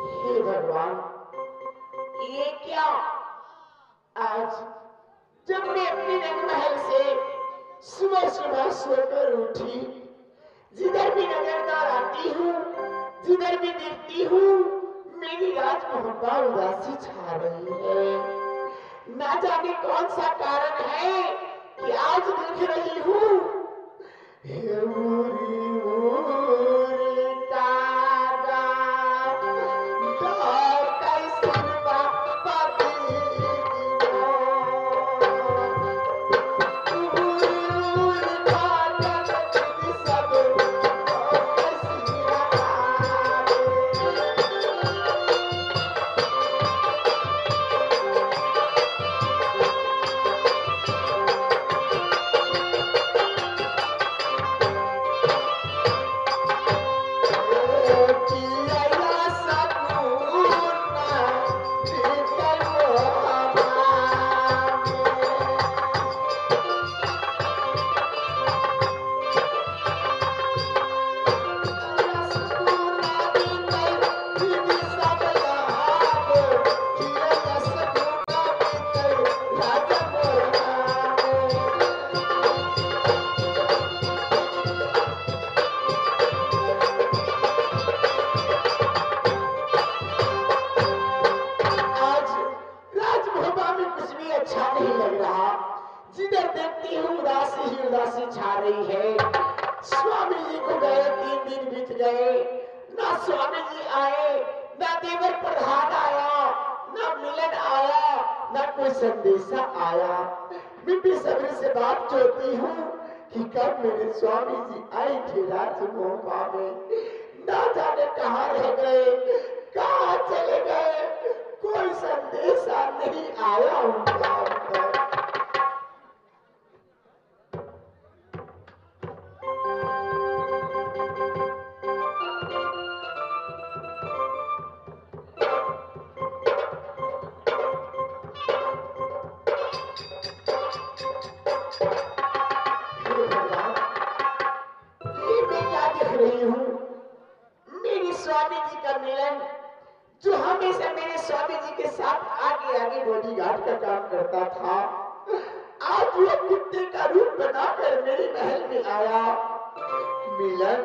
हे भगवान, ये क्या? आज जब मैं अपने रंगमहल से सुबह सुबह सोकर उठी, जिधर भी नजर आती हूँ, जिधर भी देखती हूँ, मेरी राजमोहब्बा उदासी छा रही है। ना जाने कौन सा कारण है कि आज देख रही हूँ हे उरी उरी तारा, कैसन बापा जिधर देखती हूँ उदासी ही उदासी छा रही है। स्वामी जी को गए 3 दिन बीत गए, ना स्वामी जी आए, ना देवर प्रधान आया, ना मिलन आया, ना कोई संदेशा आया। मैं बेसब्री से बात जोती हूँ कि कब मेरे स्वामी जी आएंगे राजमोहबा में। ना जाने कहाँ रह गए, कहाँ चले गए, कोई संदेशा नहीं आया उनका। रही हूँ मेरे स्वामी जी का मिलन, जो हमेशा मेरे स्वामी जी के साथ आगे आगे बॉडीगार्ड का काम करता था, आज वो कुत्ते का रूप बनाकर मेरे महल में आया। मिलन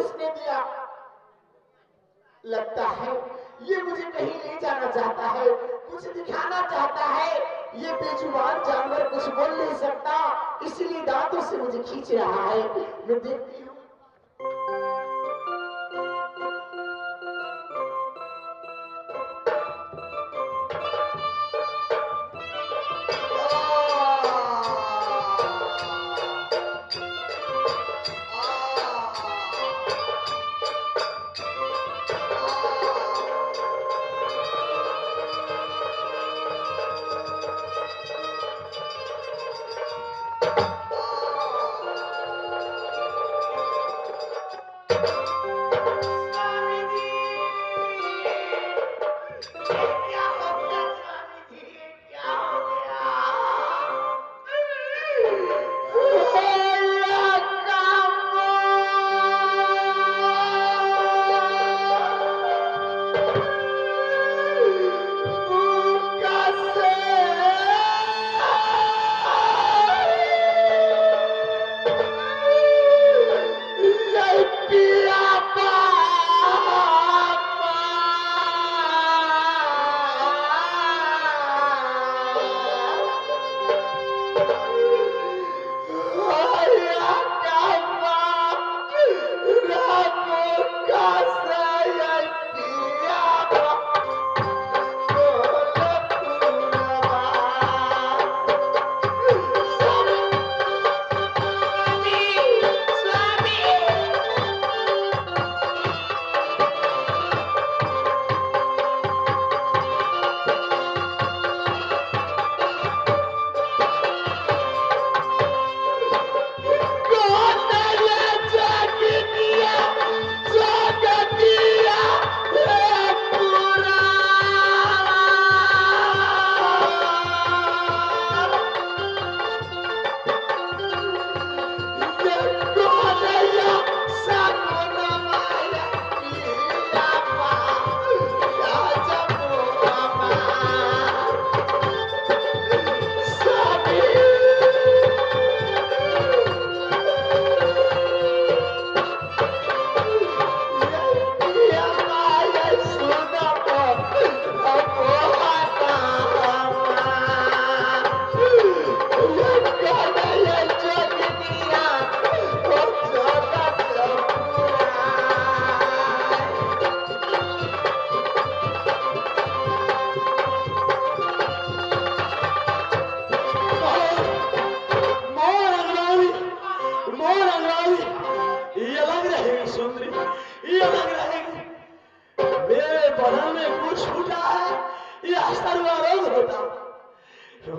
मेरे पिया लगता है ये मुझे कहीं ले जाना चाहता है, कुछ दिखाना चाहता है। ये बेजुबान जानवर कुछ बोल नहीं सकता, इसलिए दांतों से मुझे खींच रहा है। मैं देखती हूँ लग रहेगी मेरे बदन में कुछ छूटा है या सर्वरोग होता।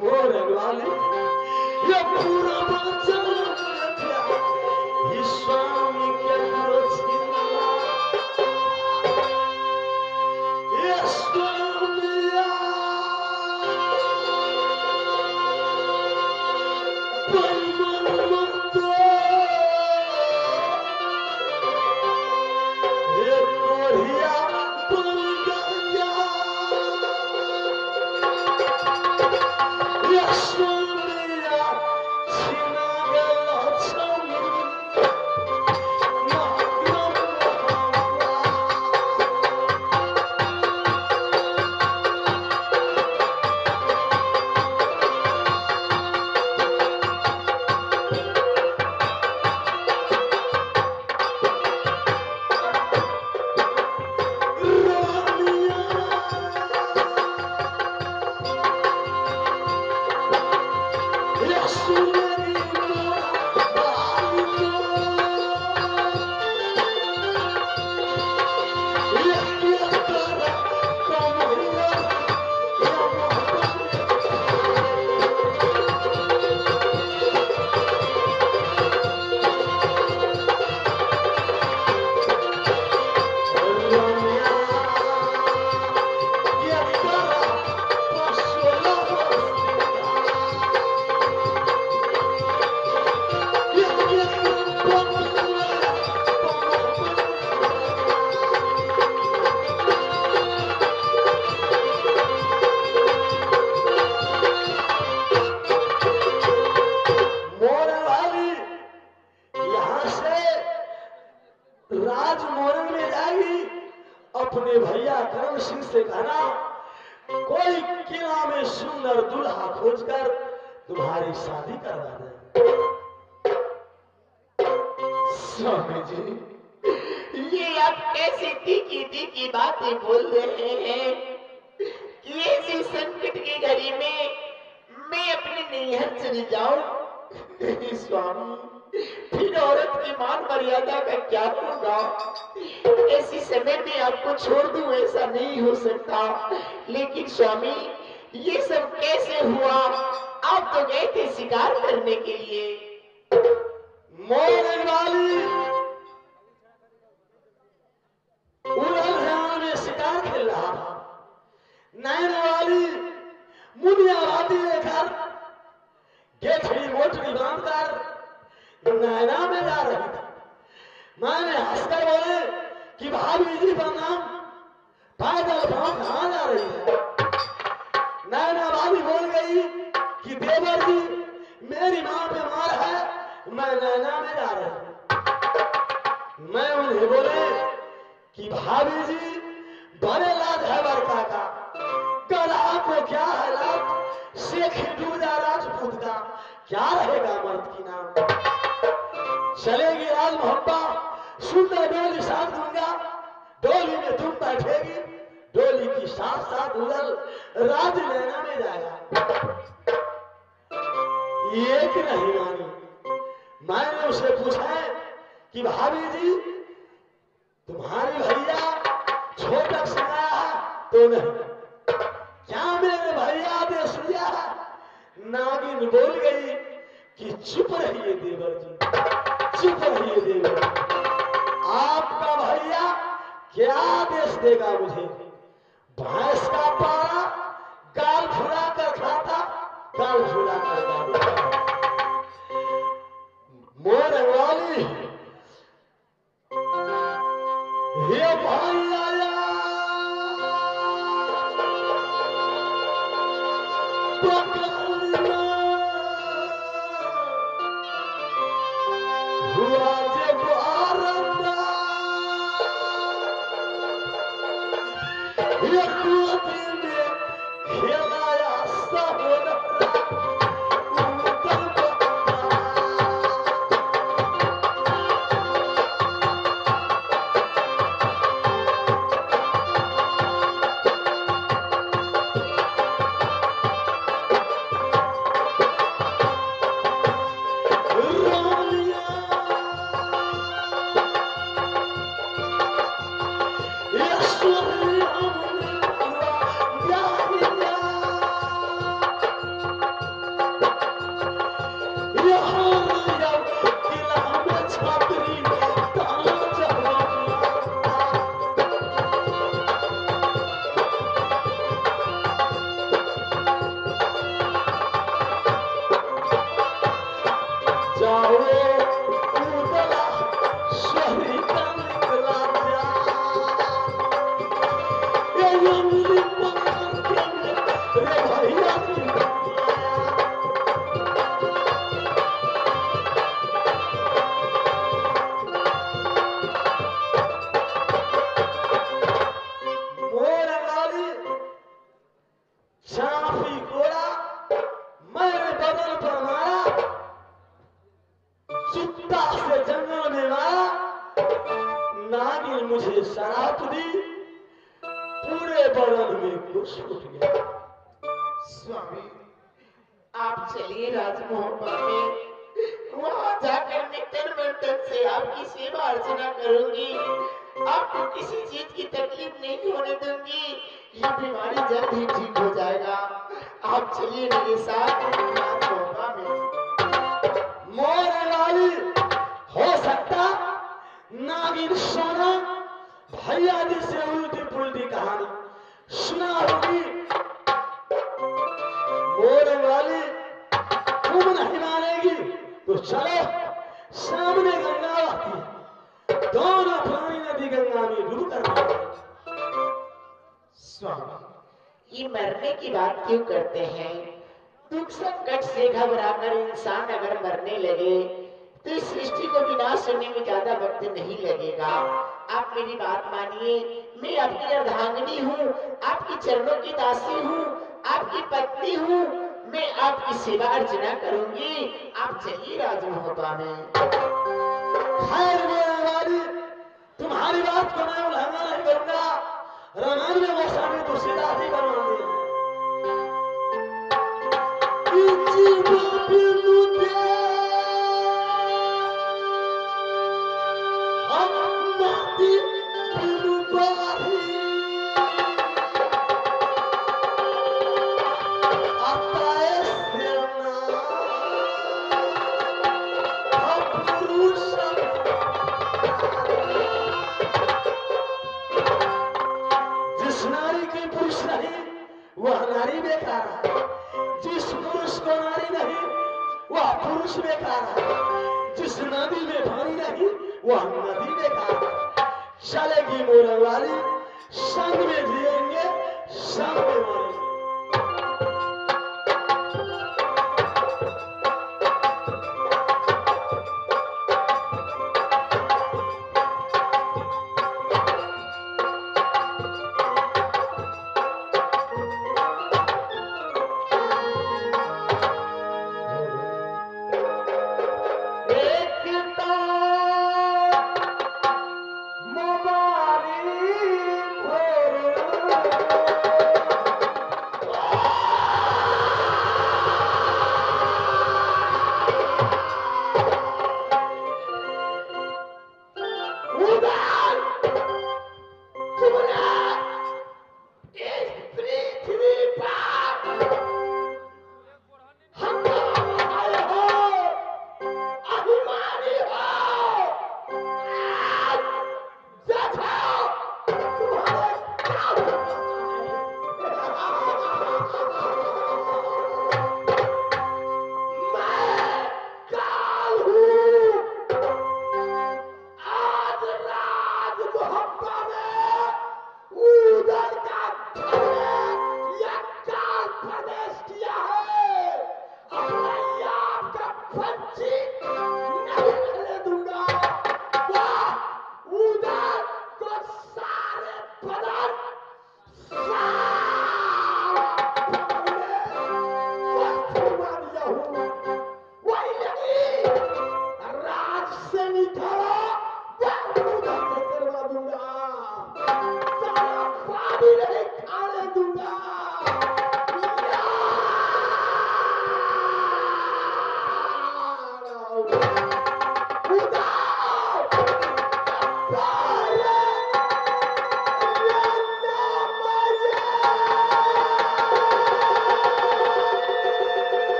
मोर वाली ये पूरा बचन स्वामी के गुरु ये स्वामिया अपने भैया करण सिंह से कहना कोई किला में सुंदर दूल्हा खोजकर तुम्हारी शादी करवा दे। स्वामी जी ये आप कैसी तीखी तीखी बातें बोल रहे हैं कि ऐसी संकट की घड़ी में मैं अपने नैहर चली जाऊं। स्वामी फिर औरत की मान मर्यादा का क्या होगा? ऐसी समय में आपको छोड़ दूं ऐसा नहीं हो सकता। लेकिन स्वामी ये सब कैसे हुआ? आप तो गए थे शिकार करने के लिए। मोरन वाली उड़न में शिकार खेल रहा था। नैन वाली मुनियावादी लेकर गेठड़ी मोटड़ी बांधकर नैना में जा रही थी। मैंने हंसकर बोले कि भाभी जी प्रणाम, पैदल भाव कहाँ जा रही है? नैना वाली बोल गई कि देवर जी मेरी माँ बीमार है, मैं नैना में जा रही हूँ। मैं उन्हें बोले कि भाभी जी बड़े लाद है बड़का का, गधा को क्या है लाद, शेख दूजा राजपूत का क्या रहेगा मर्द की नाम। चलेगी राज मोहब्बा, सुंदर डोली साथ दूंगा, डोली में तुम बैठेगी, डोली की साथ साथ उड़ल राज नैना में जाएगा। एक नहीं मानी। मैंने उसे पूछा कि भाभी जी तुम्हारी भैया छोटक सिखाया तो नहीं, क्या मेरे भैया आदेश दिया? नागिन बोल गई कि चुप रहिए देवर जी, चुप रहिए देवर। आपका भैया क्या आदेश देगा मुझे? भैंस का पारा गाल फुला कर खाता, गाल फुला कर खाता। मोर वाली ये भाई आया पकड़ना हुआ जब आरंदा ये कुआं में मुझे शराब दी, पूरे बदन में कुछ उठ गया। स्वामी आप चलिए राजमोहन में, वहां जाकर मैं तन मन धन से आपकी सेवा अर्चना करूंगी, आपको किसी चीज की तकलीफ नहीं होने दूंगी, ये बीमारी जल्द ही ठीक हो जाएगा। आप चलिए मेरे साथ राजमोहन में। मोर वाली हो सकता नागिन सोना भैया जी से उल्टी पुल्टी कहानी सुना होगी। मोर वाली तुम नहीं मानेगी तो चलो, सामने गंगा आती है, दोनों प्राणी नदी गंगा में डूब कर। स्वामी ये मरने की बात क्यों करते हैं? दुख संकट से घबराकर इंसान अगर मरने लगे तो इस सृष्टि को विनाश होने में ज्यादा वक्त नहीं लगेगा। आप मेरी बात मानिए, मैं आपकी अर्धांगिनी हूँ, आपकी चरणों की दासी हूँ, आपकी पत्नी हूँ, मैं आपकी सेवा अर्चना करूंगी। आप चलिए राजमहोत्सव में। खैर वाली तुम्हारी बात को मैं उल्लंघन नहीं करूंगा। रामायण में वो सामने तो सीधा ही बनवा दिया। जिस नारी की पुरुष नहीं वह नारी बेकार है, जिस पुरुष को नारी नहीं वह पुरुष बेकार है, जिस नदी में पानी नहीं वह नदी बेकार है। चलेगी मोर वाली, संग में जिएंगे, संग में